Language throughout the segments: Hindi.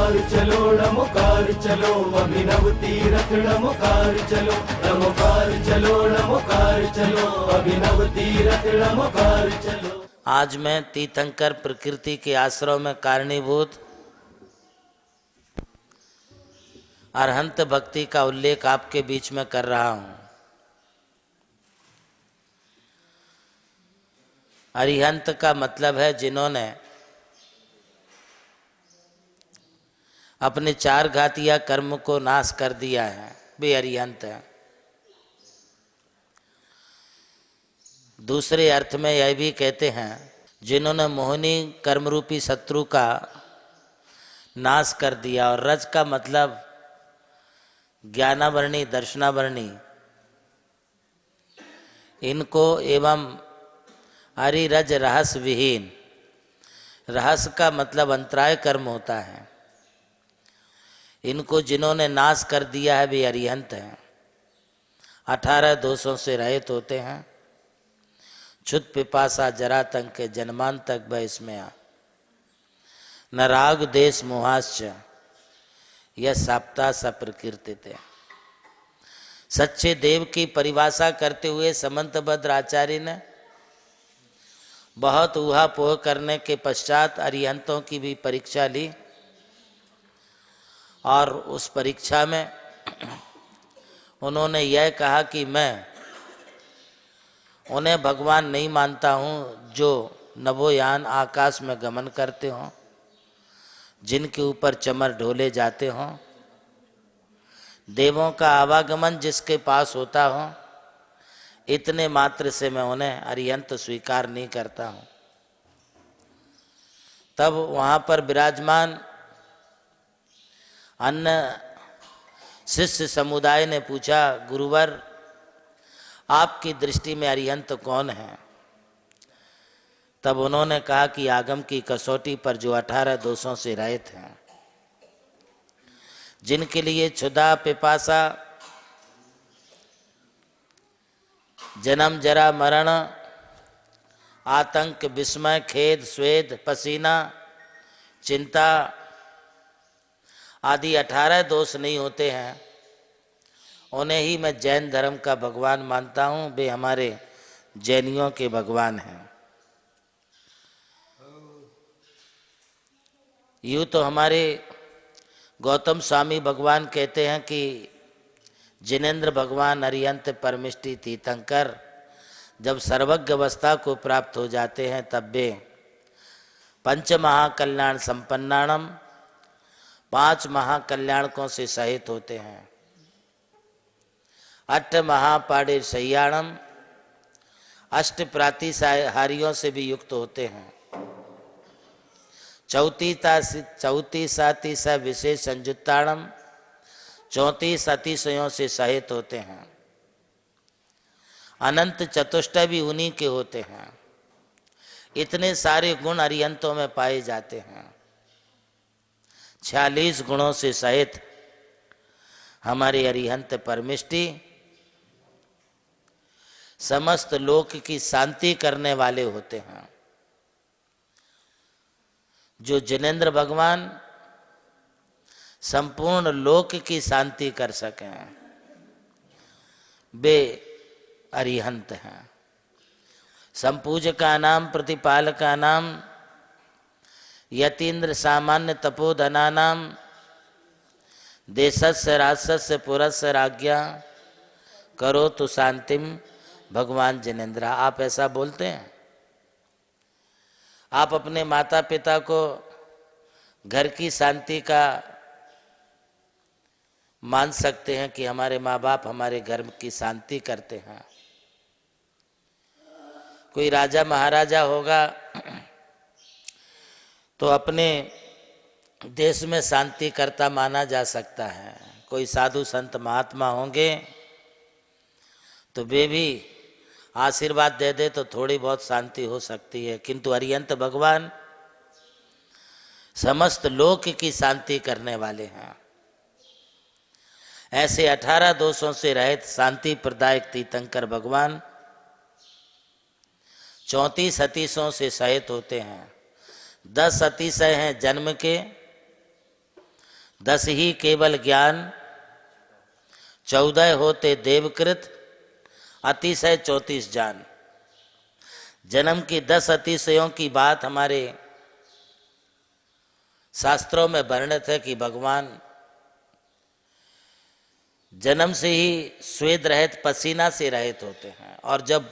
डमकार चलो अभिनव तीरथ डमकार चलो अभिनव तीरथ डमकार चलो। आज मैं तीर्थंकर प्रकृति के आश्रम में कारणीभूत अरहंत भक्ति का उल्लेख आपके बीच में कर रहा हूं। अरिहंत का मतलब है जिन्होंने अपने चार घातिया कर्म को नाश कर दिया है, वे अरिहंत है। दूसरे अर्थ में यह भी कहते हैं जिन्होंने मोहिनी कर्मरूपी शत्रु का नाश कर दिया। और रज का मतलब ज्ञानावरणी दर्शनावरणी, इनको एवं हरिरज रहस्य विहीन, रहस्य का मतलब अंतराय कर्म होता है, इनको जिन्होंने नाश कर दिया है वे अरिहंत हैं। 18 दोषों से रहित होते हैं। क्षुत पिपासा जरातंक के जन्मान तक भयस्मया न राग देश मोहाश्च यह साप्ता सप्रकीर्तित। सच्चे देव की परिभाषा करते हुए समंतभद्र आचार्य ने बहुत ऊहापोह करने के पश्चात अरिहंतों की भी परीक्षा ली और उस परीक्षा में उन्होंने यह कहा कि मैं उन्हें भगवान नहीं मानता हूँ जो नभोयान आकाश में गमन करते हों, जिनके ऊपर चमर ढोले जाते हों, देवों का आवागमन जिसके पास होता हो, इतने मात्र से मैं उन्हें अरिहंत स्वीकार नहीं करता हूँ। तब वहाँ पर विराजमान अन्य शिष्य समुदाय ने पूछा, गुरुवर आपकी दृष्टि में अरिहंत कौन है? तब उन्होंने कहा कि आगम की कसौटी पर जो 18 दोषों से रहित हैं, जिनके लिए क्षुधा पिपासा जन्म जरा मरण आतंक विस्मय खेद स्वेद पसीना चिंता आदि 18 दोष नहीं होते हैं, उन्हें ही मैं जैन धर्म का भगवान मानता हूँ। वे हमारे जैनियों के भगवान हैं। यूँ तो हमारे गौतम स्वामी भगवान कहते हैं कि जिनेन्द्र भगवान अरिहंत परमिष्टि तीर्थंकर जब सर्वज्ञ अवस्था को प्राप्त हो जाते हैं तब वे पंच महाकल्याण संपन्नाणम 5 महाकल्याणकों से सहित होते हैं। 8 महापाड़े शय्याणम 8 प्रातिहारियों से भी युक्त होते हैं। चौती साती स विशेष संयुक्ताणम 34 अतिशयों से सहित होते हैं। अनंत चतुष्टय भी उन्हीं के होते हैं। इतने सारे गुण अरिहंतों में पाए जाते हैं। 46 गुणों से सहित हमारे अरिहंत परमिष्टि समस्त लोक की शांति करने वाले होते हैं। जो जिनेन्द्र भगवान संपूर्ण लोक की शांति कर सकें, वे अरिहंत हैं। संपूजका नाम प्रतिपालका नाम यतीन्द्र सामान्य तपोधना नाम देशस्य राजस्य पुरस्य राज्ञा करो तो शांतिम भगवान जिनेन्द्र। आप ऐसा बोलते हैं? आप अपने माता पिता को घर की शांति का मान सकते हैं कि हमारे माँ बाप हमारे घर की शांति करते हैं। कोई राजा महाराजा होगा तो अपने देश में शांति करता माना जा सकता है। कोई साधु संत महात्मा होंगे तो वे भी आशीर्वाद दे दे तो थोड़ी बहुत शांति हो सकती है, किंतु अरिहंत भगवान समस्त लोक की शांति करने वाले हैं। ऐसे 18 दोषों से रहित शांति प्रदायक तीर्थंकर भगवान 34 अतिशयों से सहित होते हैं। 10 अतिशय हैं जन्म के, 10 ही केवल ज्ञान, 14 होते देवकृत, अतिशय 34 जान। जन्म की 10 अतिशयों की बात हमारे शास्त्रों में वर्णित है कि भगवान जन्म से ही स्वेद रहित, पसीना से रहित होते हैं, और जब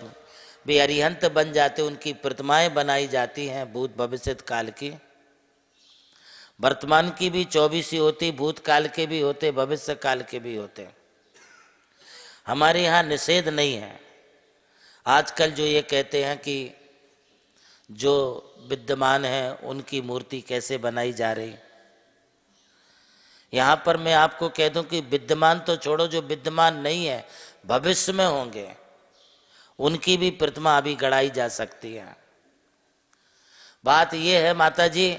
वे अरिहंत बन जाते उनकी प्रतिमाएं बनाई जाती हैं भूत भविष्य काल की। वर्तमान की भी 24 ही होती, भूतकाल के भी होते, भविष्य काल के भी होते। हमारे यहाँ निषेध नहीं है। आजकल जो ये कहते हैं कि जो विद्यमान है उनकी मूर्ति कैसे बनाई जा रही, यहाँ पर मैं आपको कह दूं कि विद्यमान तो छोड़ो, जो विद्यमान नहीं है भविष्य में होंगे उनकी भी प्रतिमा अभी गढ़ाई जा सकती है। बात यह है माता जी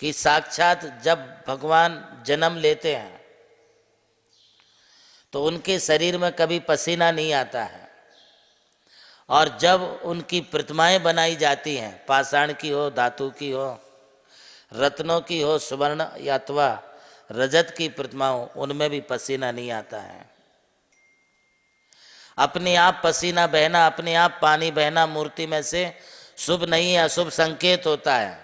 कि साक्षात जब भगवान जन्म लेते हैं तो उनके शरीर में कभी पसीना नहीं आता है, और जब उनकी प्रतिमाएं बनाई जाती हैं, पाषाण की हो, धातु की हो, रत्नों की हो, सुवर्ण या अथवा रजत की प्रतिमा हो, उनमें भी पसीना नहीं आता है। अपने आप पसीना बहना, अपने आप पानी बहना मूर्ति में से शुभ नहीं है, अशुभ संकेत होता है।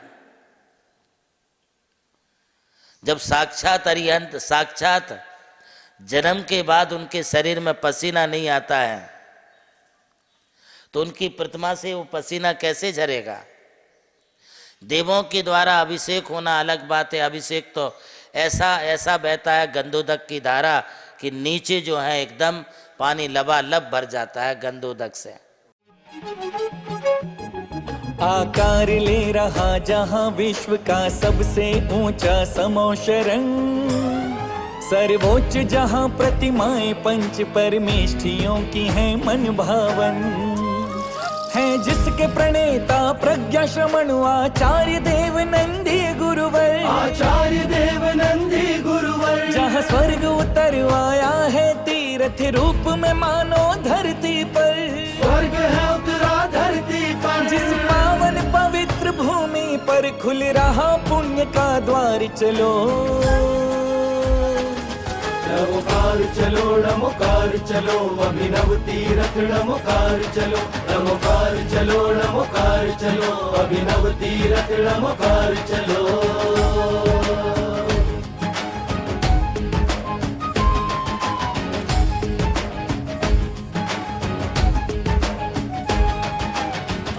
जब साक्षात अरिहंत, साक्षात जन्म के बाद उनके शरीर में पसीना नहीं आता है तो उनकी प्रतिमा से वो पसीना कैसे झरेगा? देवों के द्वारा अभिषेक होना अलग बात है। अभिषेक तो ऐसा ऐसा बहता है गंधोदक की धारा कि नीचे जो है एकदम पानी लबालब भर जाता है गंधोदक से। आकार ले रहा जहां विश्व का सबसे ऊंचा समोशरंग, सर्वोच्च जहां प्रतिमाएं पंच परमेष्ठियों की हैं मन भावन, है जिसके प्रणेता प्रज्ञा श्रमण आचार्य देव नंदी गुरुवर, आचार्य देव नंदी गुरुवर। जहाँ स्वर्ग उतर आया है तीर्थ रूप में मानो धरती पर, स्वर्ग है उतरा धरती पर। जिस पावन पवित्र भूमि पर खुल रहा पुण्य का द्वार, चलो नमोकार चलो, नमोकार चलो, अभिनव तीरथ नमोकार चलो, नमोकार चलो, नमोकार चलो, अभिनव तीरथ नमोकार चलो।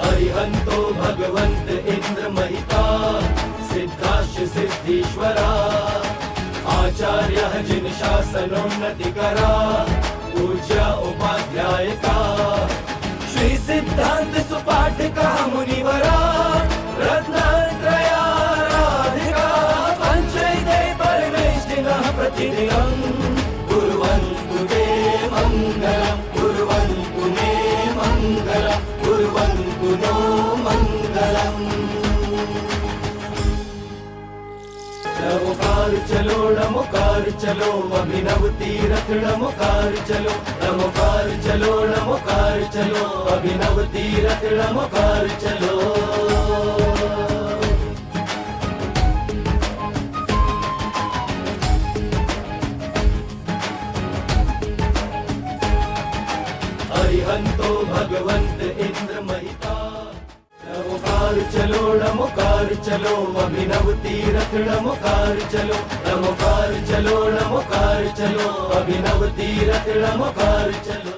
अरिहंतो भगवंत इंद्र महिता, सिद्धाश्च सिद्धीश्वरा, आचार्य जिन शासनोन्नति करा, पूज्य उपाध्याय का, श्री सिद्धांत सुपाठ का मुनिवरा, रत्नत्रया राधिका, पंचैते परमेष्ठिनः प्रतिदिनं कुर्वन्तु ते मङ्गलम्, कुर्वन्तु मे मङ्गलम्, कुर्वन्तु नो मङ्गलम्। नमोकार चलो, नमोकार चलो, अभिनव तीरथ नमोकार चलो, नमोकार चलो, नमोकार चलो, अभिनव तीरथ नमोकार चलो। अरिहंतो भगवंत इंद्र महिता, नमोकार चलो, नमोकार चलो, अभिनव तीरथ नमोकार चलो, नमोकार चलो, नमोकार चलो, अभिनव तीरथ नमोकार चलो।